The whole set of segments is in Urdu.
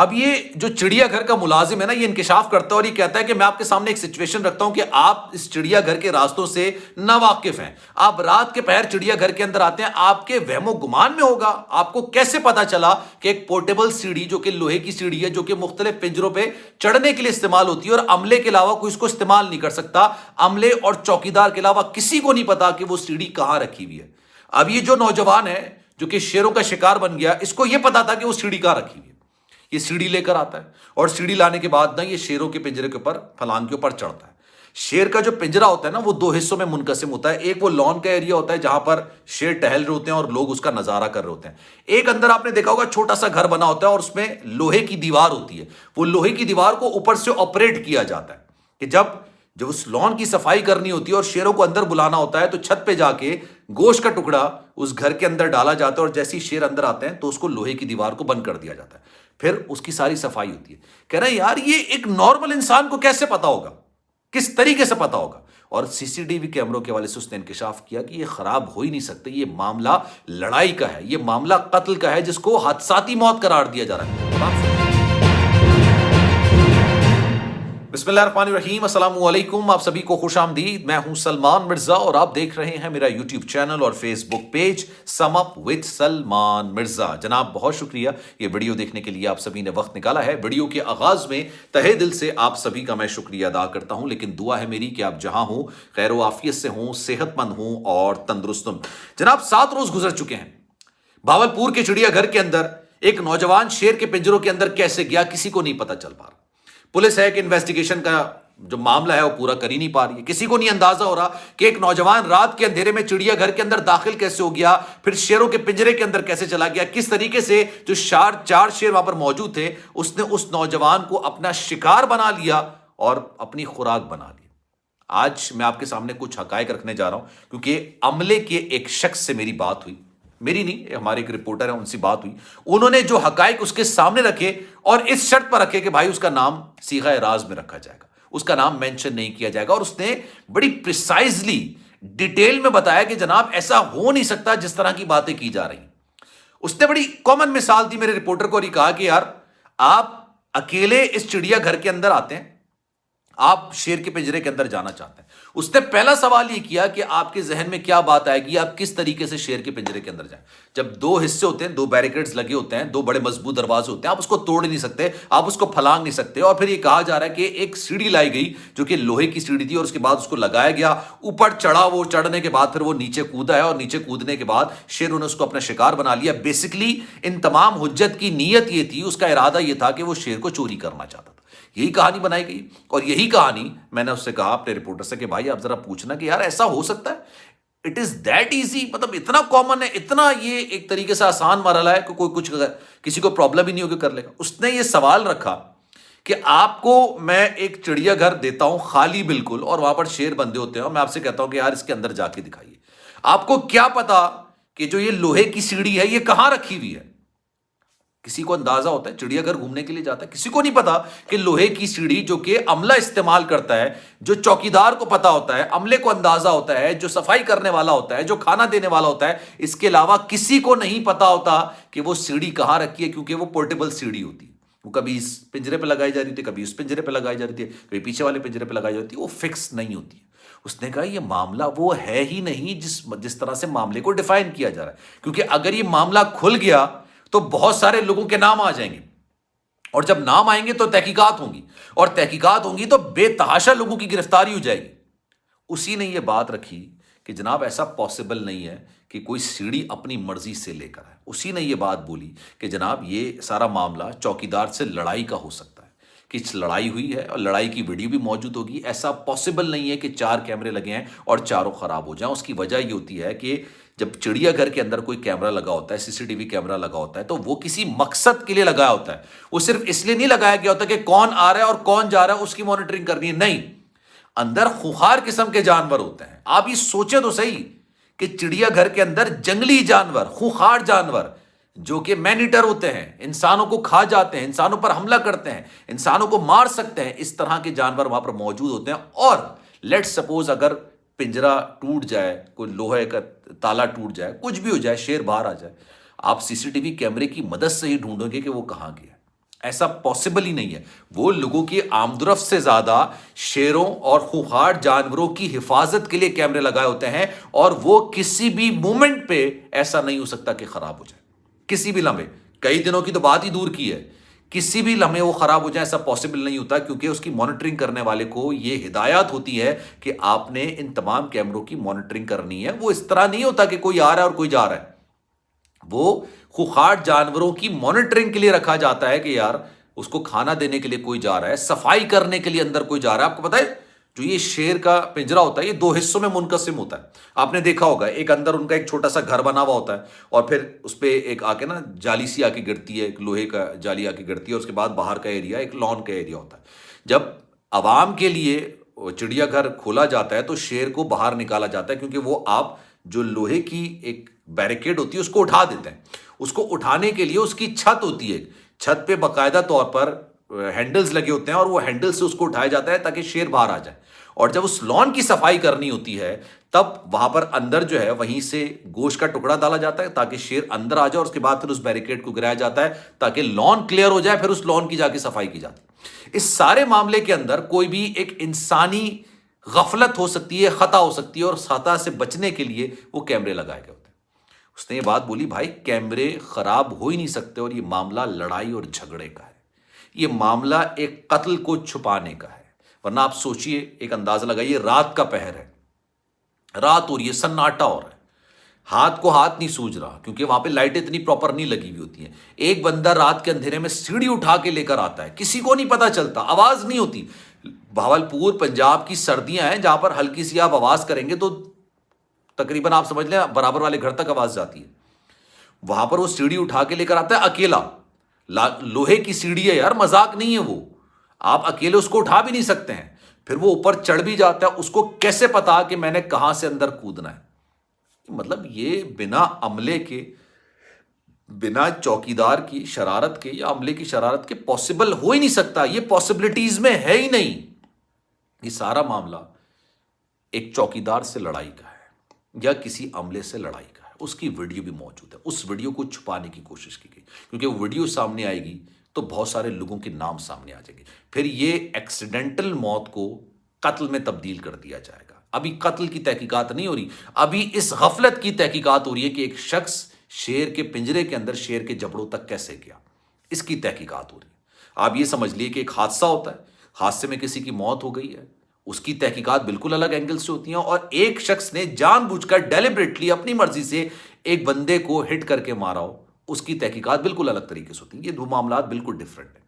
اب یہ جو چڑیا گھر کا ملازم ہے نا، یہ انکشاف کرتا ہے اور یہ کہتا ہے کہ میں آپ کے سامنے ایک سچویشن رکھتا ہوں کہ آپ اس چڑیا گھر کے راستوں سے ناواقف ہیں، آپ رات کے پہر چڑیا گھر کے اندر آتے ہیں، آپ کے وہم و گمان میں ہوگا، آپ کو کیسے پتا چلا کہ ایک پورٹیبل سیڑھی جو کہ لوہے کی سیڑھی ہے، جو کہ مختلف پنجروں پہ چڑھنے کے لیے استعمال ہوتی ہے اور عملے کے علاوہ کوئی اس کو استعمال نہیں کر سکتا، عملے اور چوکیدار کے علاوہ کسی کو نہیں پتا کہ وہ سیڑھی کہاں رکھی ہوئی ہے۔ اب یہ جو نوجوان ہے جو کہ شیروں کا شکار بن گیا، اس کو یہ پتا تھا کہ وہ سیڑھی کہاں رکھی ہوئی ہے۔ یہ سیڑھی لے کر آتا ہے اور سیڑھی لانے کے بعد نا یہ شیروں کے پنجرے کے اوپر پھلانگ کے اوپر چڑھتا ہے۔ شیر کا جو پنجرا ہوتا ہے نا وہ دو حصوں میں منقسم ہوتا ہے، ایک وہ لان کا ایریا ہوتا ہے جہاں پر شیر ٹہل رہے ہوتے ہیں اور لوگ اس کا نظارہ کر رہے ہوتے ہیں، ایک اندر آپ نے دیکھا ہوگا چھوٹا سا گھر بنا ہوتا ہے اور اس میں لوہے کی دیوار ہوتی ہے، وہ لوہے کی دیوار کو اوپر سے آپریٹ کیا جاتا ہے کہ جب اس لان کی صفائی کرنی ہوتی ہے اور شیروں کو اندر بلانا ہوتا ہے تو چھت پہ جا کے گوشت کا ٹکڑا اس گھر کے اندر ڈالا جاتا ہے اور جیسے ہی شیر اندر آتے ہیں تو اس کو لوہے کی دیوار کو بند کر دیا جاتا ہے، پھر اس کی ساری صفائی ہوتی ہے۔ کہہ رہے ہیں یار یہ ایک نارمل انسان کو کیسے پتا ہوگا، کس طریقے سے پتا ہوگا؟ اور سی سی ٹی وی کیمروں کے حوالے سے اس نے انکشاف کیا کہ یہ خراب ہو ہی نہیں سکتے، یہ معاملہ لڑائی کا ہے، یہ معاملہ قتل کا ہے جس کو حادثاتی موت قرار دیا جا رہا ہے۔ بسم اللہ الرحمن الرحیم، السلام علیکم، آپ سبھی کو خوش آمدید۔ میں ہوں سلمان مرزا اور آپ دیکھ رہے ہیں میرا یوٹیوب چینل اور Facebook page sum up with Salman Mirza. جناب بہت شکریہ یہ ویڈیو دیکھنے کے لیے، آپ سبھی نے وقت نکالا ہے۔ ویڈیو کے آغاز میں تہہ دل سے آپ سبھی کا میں شکریہ ادا کرتا ہوں، لیکن دعا ہے میری کہ آپ جہاں ہوں خیر و عافیت سے ہوں، صحت مند ہوں اور تندرست ہوں۔ جناب 7 روز گزر چکے ہیں، بھاولپور کے چڑیا گھر کے اندر ایک نوجوان شیر کے پنجروں کے اندر کیسے گیا کسی کو نہیں پتا چل پا رہا۔ پولیس ہے کہ انویسٹیگیشن کا جو معاملہ ہے وہ پورا کر ہی نہیں پا رہی ہے، کسی کو نہیں اندازہ ہو رہا کہ ایک نوجوان رات کے اندھیرے میں چڑیا گھر کے اندر داخل کیسے ہو گیا، پھر شیروں کے پنجرے کے اندر کیسے چلا گیا، کس طریقے سے جو 4 شیر وہاں پر موجود تھے اس نے اس نوجوان کو اپنا شکار بنا لیا اور اپنی خوراک بنا لی۔ آج میں آپ کے سامنے کچھ حقائق رکھنے جا رہا ہوں کیونکہ عملے کے ایک شخص سے میری بات ہوئی، میری نہیں، ہمارے ایک رپورٹر ہیں ان سے بات ہوئی، انہوں نے جو حقائق اس کے سامنے رکھے اور اس شرط پر رکھے کہ بھائی اس کا نام صیغہ راز میں رکھا جائے گا، اس کا نام مینشن نہیں کیا جائے گا، اور اس نے بڑی پریسائزلی ڈیٹیل میں بتایا کہ جناب ایسا ہو نہیں سکتا جس طرح کی باتیں کی جا رہی ہیں۔ اس نے بڑی کامن مثال دی میرے رپورٹر کو اور یہ کہا کہ یار آپ اکیلے اس چڑیا گھر کے اندر آتے ہیں، آپ شیر کے پنجرے کے اندر جانا چاہتے ہیں، اس نے پہلا سوال یہ کیا کہ آپ کے ذہن میں کیا بات آئے گی، آپ کس طریقے سے شیر کے پنجرے کے اندر جائیں؟ جب 2 حصے ہوتے ہیں، 2 بیریکیڈز لگے ہوتے ہیں، 2 بڑے مضبوط دروازے ہوتے ہیں، آپ اس کو توڑ نہیں سکتے، آپ اس کو پھلانگ نہیں سکتے، اور پھر یہ کہا جا رہا ہے کہ ایک سیڑھی لائی گئی جو کہ لوہے کی سیڑھی تھی اور اس کے بعد اس کو لگایا گیا، اوپر چڑھا، وہ چڑھنے کے بعد پھر وہ نیچے کودا ہے اور نیچے کودنے کے بعد شیروں نے اس کو اپنا شکار بنا لیا۔ بیسیکلی ان تمام حجت کی نیت یہ تھی، اس کا ارادہ یہ تھا کہ وہ شیر کو چوری کرنا چاہتا تھا۔ یہی کہانی بنائی گئی اور یہی کہانی میں نے اس سے کہا اپنے رپورٹر سے کہ بھائی آپ ذرا پوچھنا کہ یار ایسا ہو سکتا ہے، اٹ از دیٹ ایزی، مطلب اتنا کامن ہے، اتنا یہ ایک طریقے سے آسان مرحلہ ہے کہ کوئی کچھ کسی کو پرابلم ہی نہیں ہوگی کر لے گا۔ اس نے یہ سوال رکھا کہ آپ کو میں ایک چڑیا گھر دیتا ہوں خالی بالکل، اور وہاں پر شیر بندے ہوتے ہیں، اور میں آپ سے کہتا ہوں کہ یار اس کے اندر جا کے دکھائیے، آپ کو کیا پتا کہ جو یہ لوہے کی سیڑھی ہے یہ کہاں رکھی ہوئی ہے؟ کسی کو اندازہ ہوتا ہے، چڑیا گھر گھومنے کے لیے جاتا ہے، کسی کو نہیں پتا کہ لوہے کی سیڑھی جو کہ عملہ استعمال کرتا ہے، جو چوکیدار کو پتا ہوتا ہے، عملے کو اندازہ ہوتا ہے، جو صفائی کرنے والا ہوتا ہے، جو کھانا دینے والا ہوتا ہے، اس کے علاوہ کسی کو نہیں پتا ہوتا کہ وہ سیڑھی کہاں رکھی ہے، کیونکہ وہ پورٹیبل سیڑھی ہوتی ہے، وہ کبھی اس پنجرے پہ لگائی جا رہی تھی، کبھی اس پنجرے پہ لگائی جا رہی تھی، کبھی پیچھے والے پنجرے پہ لگائی جاتی ہے، وہ فکس نہیں ہوتی ہے۔ اس نے کہا یہ معاملہ وہ ہے ہی نہیں جس طرح سے معاملے کو ڈیفائن کیا جا رہا ہے، کیونکہ اگر یہ معاملہ کھل گیا تو بہت سارے لوگوں کے نام آ جائیں گے، اور جب نام آئیں گے تو تحقیقات ہوں گی، اور تحقیقات ہوں گی تو بے تحاشا لوگوں کی گرفتاری ہو جائے گی۔ اسی نے یہ بات رکھی کہ جناب ایسا پاسبل نہیں ہے کہ کوئی سیڑھی اپنی مرضی سے لے کر آئے۔ اسی نے یہ بات بولی کہ جناب یہ سارا معاملہ چوکیدار سے لڑائی کا ہو سکتا ہے، کہ لڑائی ہوئی ہے اور لڑائی کی ویڈیو بھی موجود ہوگی۔ ایسا پاسبل نہیں ہے کہ 4 کیمرے لگے ہیں اور چاروں خراب ہو جائیں۔ اس کی وجہ یہ ہوتی ہے کہ جب چڑیا گھر کے اندر کوئی کیمرہ لگا ہوتا ہے، سی سی ٹی وی کیمرہ لگا ہوتا ہے، تو وہ کسی مقصد کے لیے لگایا ہوتا ہے، وہ صرف اس لیے نہیں لگایا گیا ہوتا کہ کون آ رہا ہے اور کون جا رہا ہے اس کی مانیٹرنگ کرنی ہے، نہیں، اندر خوخار قسم کے جانور ہوتے ہیں۔ آپ یہ سوچیں تو صحیح کہ چڑیا گھر کے اندر جنگلی جانور، خوخار جانور جو کہ مینیٹر ہوتے ہیں، انسانوں کو کھا جاتے ہیں، انسانوں پر حملہ کرتے ہیں، انسانوں کو مار سکتے ہیں، اس طرح کے جانور وہاں پر موجود ہوتے ہیں۔ اور لیٹ سپوز اگر پنجرا ٹوٹ جائے، کوئی لوہے کا تالا ٹوٹ جائے، کچھ بھی ہو جائے، شیر باہر آ جائے، آپ سی سی ٹی وی کیمرے کی مدد سے ہی ڈھونڈو گے کہ وہ کہاں گیا۔ ایسا پاسبل ہی نہیں ہے. وہ لوگوں کی آمدرفت سے زیادہ شیروں اور خونخوار جانوروں کی حفاظت کے لیے کیمرے لگائے ہوتے ہیں, اور وہ کسی بھی مومنٹ پہ ایسا نہیں ہو سکتا کہ خراب ہو جائے. کسی بھی لمحے, کئی دنوں کی تو بات ہی دور کی ہے, کسی بھی لمحے وہ خراب ہو جائے ایسا پاسبل نہیں ہوتا, کیونکہ اس کی مانیٹرنگ کرنے والے کو یہ ہدایات ہوتی ہے کہ آپ نے ان تمام کیمروں کی مانیٹرنگ کرنی ہے. وہ اس طرح نہیں ہوتا کہ کوئی آ رہا ہے اور کوئی جا رہا ہے. وہ خونخوار جانوروں کی مانیٹرنگ کے لیے رکھا جاتا ہے کہ یار اس کو کھانا دینے کے لیے کوئی جا رہا ہے, صفائی کرنے کے لیے اندر کوئی جا رہا ہے. آپ کو پتا ہے جو یہ شیر کا پنجرا ہوتا ہے یہ 2 حصوں میں منقسم ہوتا ہے. آپ نے دیکھا ہوگا, ایک اندر ان کا ایک چھوٹا سا گھر بنا ہوا ہوتا ہے, اور پھر اس پہ ایک آ کے نا جالی سی آ کے گرتی ہے, ایک لوہے کا جالی آ کے گرتی ہے, اور اس کے بعد باہر کا ایریا, ایک لان کا ایریا ہوتا ہے. جب عوام کے لیے چڑیا گھر کھولا جاتا ہے تو شیر کو باہر نکالا جاتا ہے, کیونکہ وہ آپ جو لوہے کی ایک بیریکیڈ ہوتی ہے اس کو اٹھا دیتے ہیں. اس کو اٹھانے کے لیے اس کی چھت ہوتی ہے, چھت پہ باقاعدہ طور پر ہینڈلز لگے ہوتے ہیں, اور وہ ہینڈل سے اس کو اٹھایا جاتا ہے تاکہ شیر باہر آ جائے. اور جب اس لان کی صفائی کرنی ہوتی ہے تب وہاں پر اندر جو ہے وہیں سے گوشت کا ٹکڑا ڈالا جاتا ہے تاکہ شیر اندر آ جائے, اور اس کے بعد پھر اس بیریکیڈ کو گرایا جاتا ہے تاکہ لان کلیئر ہو جائے, پھر اس لان کی جا کے صفائی کی جاتی ہے. اس سارے معاملے کے اندر کوئی بھی ایک انسانی غفلت ہو سکتی ہے, خطا ہو سکتی ہے, اور خطا سے بچنے کے لیے وہ کیمرے لگائے گئے ہوتے ہیں. اس نے یہ بات بولی, بھائی کیمرے خراب ہو ہی نہیں سکتے, اور یہ معاملہ لڑائی اور جھگڑے کا ہے, یہ معاملہ ایک قتل کو چھپانے کا ہے. ورنہ آپ سوچئے, ایک اندازہ لگائیے, رات کا پہر ہے, رات ہو رہی ہے, سناٹا ہو رہا ہے, ہاتھ کو ہاتھ نہیں سوج رہا کیونکہ وہاں پہ لائٹیں اتنی پراپر نہیں لگی ہوئی ہوتی ہیں. ایک بندہ رات کے اندھیرے میں سیڑھی اٹھا کے لے کر آتا ہے, کسی کو نہیں پتا چلتا, آواز نہیں ہوتی. بھاولپور پنجاب کی سردیاں ہیں جہاں پر ہلکی سی آپ آواز کریں گے تو تقریباً آپ سمجھ لیں برابر والے گھر تک آواز جاتی ہے. وہاں پر وہ سیڑھی اٹھا کے لے کر آتا ہے اکیلا, لوہے کی سیڑھی ہے یار, مذاق نہیں ہے وہ, آپ اکیلے اس کو اٹھا بھی نہیں سکتے ہیں. پھر وہ اوپر چڑھ بھی جاتا ہے, اس کو کیسے پتا کہ میں نے کہاں سے اندر کودنا ہے. مطلب یہ بنا عملے کے, بنا چوکیدار کی شرارت کے یا عملے کی شرارت کے پاسبل ہو ہی نہیں سکتا, یہ پاسبلٹیز میں ہے ہی نہیں. یہ سارا معاملہ ایک چوکیدار سے لڑائی کا ہے یا کسی عملے سے لڑائی کا ہے. اس کی ویڈیو بھی موجود ہے, اس ویڈیو کو چھپانے کی کوشش کی گئی, کیونکہ وہ ویڈیو سامنے آئے گی تو بہت سارے لوگوں کے نام سامنے آ جائیں گے. پھر یہ ایکسیڈنٹل موت کو قتل میں تبدیل کر دیا جائے گا. ابھی قتل کی تحقیقات نہیں ہو رہی, ابھی اس غفلت کی تحقیقات ہو رہی ہے کہ ایک شخص شیر کے پنجرے کے اندر شیر کے جبڑوں تک کیسے گیا, اس کی تحقیقات ہو رہی ہے. آپ یہ سمجھ لیے کہ ایک حادثہ ہوتا ہے, حادثے میں کسی کی موت ہو گئی ہے, اس کی تحقیقات بالکل الگ اینگل سے ہوتی ہیں, اور ایک شخص نے جان بوجھ کر ڈیلیبریٹلی اپنی مرضی سے ایک بندے کو ہٹ کر کے مارا ہو, اس کی تحقیقات بالکل الگ طریقے سے ہوتی ہیں. یہ دو معاملات بالکل ڈفرینٹ ہیں.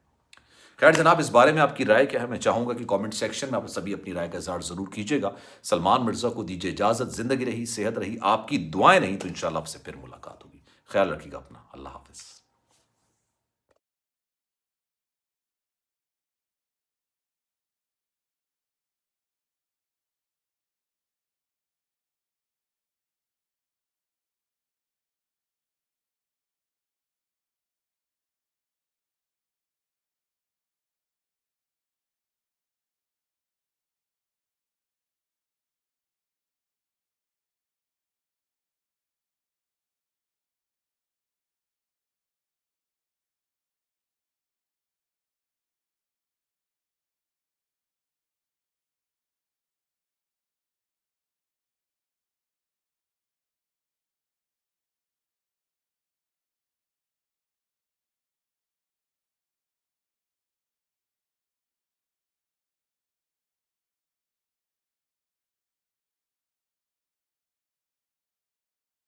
خیر جناب, اس بارے میں آپ کی رائے کیا ہے؟ میں چاہوں گا کہ کامنٹ سیکشن میں آپ سبھی اپنی رائے کا اظہار ضرور کیجیے گا. سلمان مرزا کو دیجیے اجازت. زندگی رہی, صحت رہی, آپ کی دعائیں رہیں تو انشاءاللہ آپ سے پھر ملاقات ہوگی. خیال رکھیے گا اپنا. اللہ حافظ.